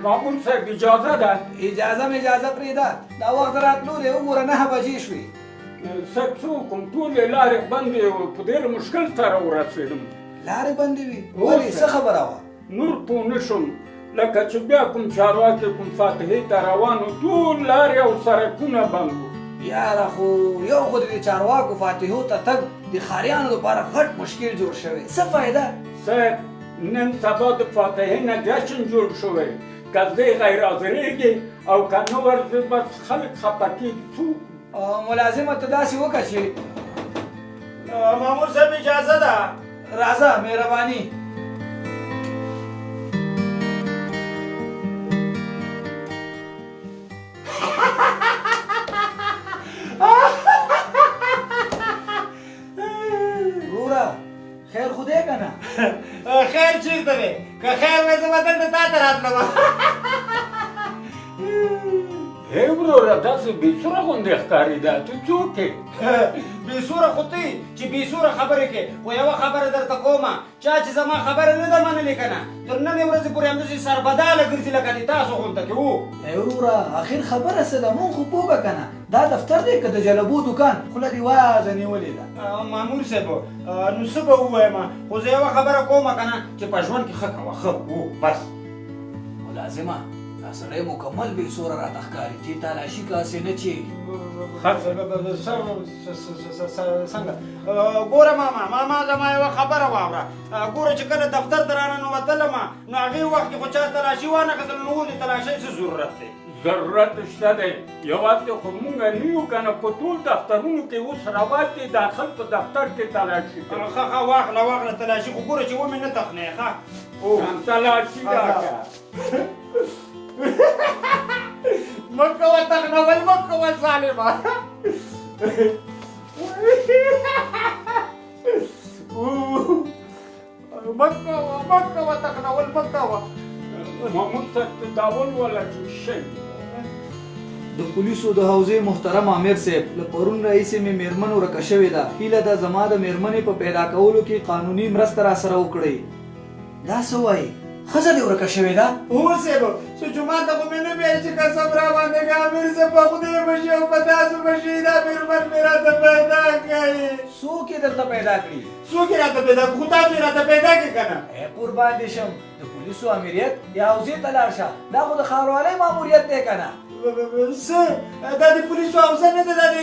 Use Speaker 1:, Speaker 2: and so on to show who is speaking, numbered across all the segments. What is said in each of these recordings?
Speaker 1: مامور صاحب اجازه ده؟
Speaker 2: اجازه پرېږده دا وخت راتلو دی وګوره 9 بجې شوې.
Speaker 1: صاحب څه وکړم ټولې لارې بندې وې په ډېر مشکل سره ورسېدم.
Speaker 2: لارې بندې وي؟ ولې څه خبره وه؟
Speaker 1: نور پوه نه شوم لکه چې بیا کوم چارواکي کوم فاتحې ته روان وو ټول لارې او سړکونه بند وو.
Speaker 2: یاره خو یو خو د چارواکو فاتحو ته تګ د ښاریانو لپاره غټ مشکل جوړ شوی. څه فایده؟
Speaker 1: صاحب نن سبا د فاتحې نه جشن جوړ شوی که دی غیر حاضرېږي او که نه ورځي بس خلک خفه کېږي. څوک
Speaker 2: ملازمه ته داسې وکړه چې
Speaker 3: مامور صاحب اجازه ده.
Speaker 2: راځه مهرباني. وروره خیر خو دی که نه؟
Speaker 3: خیر چېرته دی؟ که خیر وی زه به دلته تا ته راتلم.
Speaker 1: هی وروره داسې بېسوره غوندې ښکارېده ته څوک یې؟
Speaker 3: بېسوره خو ته یې چې بېسوره خبرې کوې خو یوه خبره درته کومه چا چې زما خبره نه ده منلې که نه تر ننې ورځې پورې همداسې سربداله ګرځي لکه د تاسو غونته کې وو.
Speaker 2: ای وروره اخر خبره څه ده مونږ خو پوهه که نه دا دفتر دی که د جلبو دوکان خوله دې وازه نیولې ده.
Speaker 3: مامور صاحب نو څه به ووایم خو زه یوه خبره کومه که نه چې په ژوند کې ښه کوه ښه وو بس.
Speaker 2: ملازمه دا سړی مکمل بېسوره راته ښکاري چې تالاشي کاسې نه چې
Speaker 3: څنګه ګوره ماما زما یوه خبره واوره ګوره چې کله دفتر ته راننوتلم نو هغې وخت کې خو چا تلاشي وانخېستل نو اوس د تلاشۍ څه ضرورت دی؟
Speaker 1: ضرورت شته دی یوازې خو مونږ نه یو که نه په ټول دفترونو کې اوس رواج دی داخل په دفتر کې تلاشي کوي.
Speaker 3: ښه واخله تلاشي خو ګوره چې ومې نه تخنې ښه
Speaker 1: تلاشي راکړه.
Speaker 3: مه کوه تخنول مه کوه ظالمه. مه کوه تخنول مه کوه.
Speaker 1: مامور صاحب ته دا ولوله چې شی
Speaker 2: د پولیسو د حوزې محترم امیر صاحب له پرون راهیسې مې مېرمن ورکه شوې ده. هیله ده زما د مېرمنې په پیدا کولو کې قانوني مرسته راسره وکړئ. دا څه وایي ښځه دې ورکه شوې ده؟
Speaker 3: هو صاحب څه جومات ته خو مې نه ویل چې قسم راباندې که امیر صاحب په خدای به شي او په تاسو به شي دا مېرمن مې راته پیدا کړي.
Speaker 2: څوک یې درته پیدا کړي؟
Speaker 3: څوک یې راته پیدا کړي خو تاسو یې راته پیدا کړي که نه؟
Speaker 2: قربان دې شم د پولیسو امریت یا حوزې ته لاړ شه دا خو د ښاروالۍ ماموریت دی که نه؟
Speaker 3: څه دا د پولیسو حوزه نه ده دا د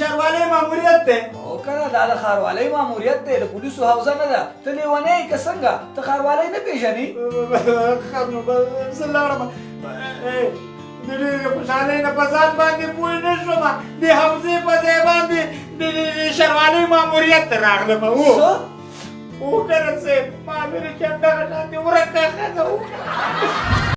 Speaker 3: ښاروالۍ ماموریت دی.
Speaker 2: او که نه دا د ښاروالۍ ماموریت دی د پولیسو حوزه نه ده. ته لیونی یې که څنګه ته ښاروالۍ نه پېژنې؟
Speaker 3: ښه نو زه لاړم د ډېرې خوشحالۍ نه په ځان باندې پوه نه شوم د حوزې په ځای باندې د ښاروالۍ ماموریت ته راغلم.
Speaker 2: څه؟
Speaker 3: او که نه صاحب ما امیر کې همدغه شانتې ورکه ښځه وکړه.